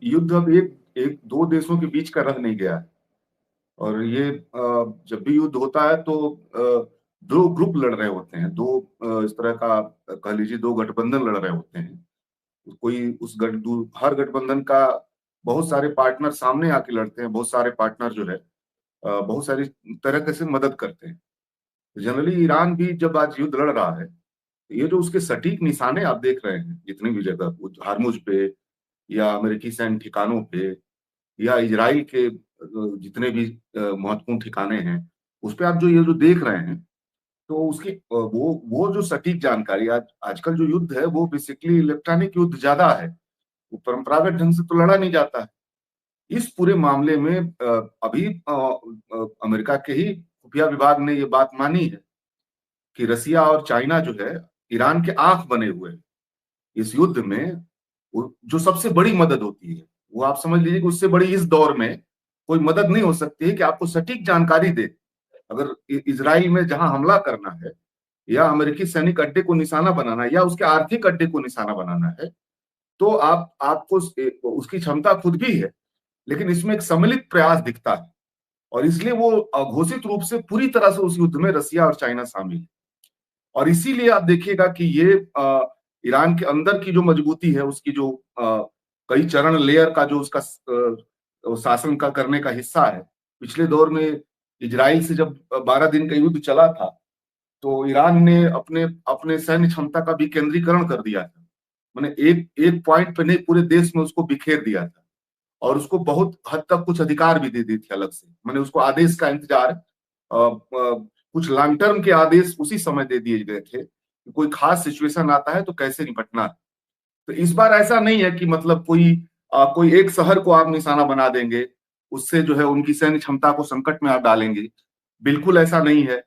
युद्ध अब एक एक दो देशों के बीच का रह नहीं गया है। और ये जब भी युद्ध होता है तो दो ग्रुप लड़ रहे होते हैं, दो इस तरह का कह लीजिए दो गठबंधन लड़ रहे होते हैं। कोई उस हर गठबंधन का बहुत सारे पार्टनर सामने आके लड़ते हैं, बहुत सारे पार्टनर जो है बहुत सारी तरह से मदद करते हैं। जनरली ईरान भी जब आज युद्ध लड़ रहा है, ये जो उसके सटीक निशाने आप देख रहे हैं जितनी भी जगह, हार्मुज पे या अमेरिकी सैन्य ठिकानों पे या इजराइल के जितने भी महत्वपूर्ण ठिकाने हैं, उस पे आप जो ये जो देख रहे हैं, तो उसकी वो जो सटीक जानकारी, आज आजकल जो युद्ध है वो बेसिकली इलेक्ट्रॉनिक युद्ध ज्यादा है। वो परंपरागत ढंग से तो लड़ा नहीं जाता है। इस पूरे मामले में अभी अमेरिका के ही खुफिया विभाग ने ये बात मानी है कि रसिया और चाइना जो है ईरान के आंख बने हुए हैं इस युद्ध में। जो सबसे बड़ी मदद होती है, वो आप समझ लीजिए कि उससे बड़ी इस दौर में कोई मदद नहीं हो सकती है कि आपको सटीक जानकारी दे। अगर इजराइल में जहां हमला करना है या अमेरिकी सैनिक अड्डे को निशाना बनाना है या उसके आर्थिक अड्डे को निशाना बनाना है, तो आपको उसकी क्षमता खुद भी है, लेकिन इसमें एक सम्मिलित प्रयास दिखता है। और इसलिए वो घोषित रूप से पूरी तरह से उस युद्ध में रसिया और चाइना शामिल है। और इसीलिए आप देखिएगा कि ये ईरान के अंदर की जो मजबूती है, उसकी जो कई चरण लेयर का जो उसका शासन का करने का हिस्सा है। पिछले दौर में इजराइल से जब 12 दिन का युद्ध चला था, तो ईरान ने अपने अपने सैन्य क्षमता का विकेंद्रीकरण कर दिया था। मैंने एक एक पॉइंट पे नहीं, पूरे देश में उसको बिखेर दिया था। और उसको बहुत हद तक कुछ अधिकार भी दे दी थी अलग से। मैंने उसको आदेश का इंतजार, कुछ लॉन्ग टर्म के आदेश उसी समय दे दिए गए थे कि कोई खास सिचुएशन आता है तो कैसे निपटना है। तो इस बार ऐसा नहीं है कि मतलब कोई एक शहर को आप निशाना बना देंगे, उससे जो है उनकी सैन्य क्षमता को संकट में आप डालेंगे। बिल्कुल ऐसा नहीं है।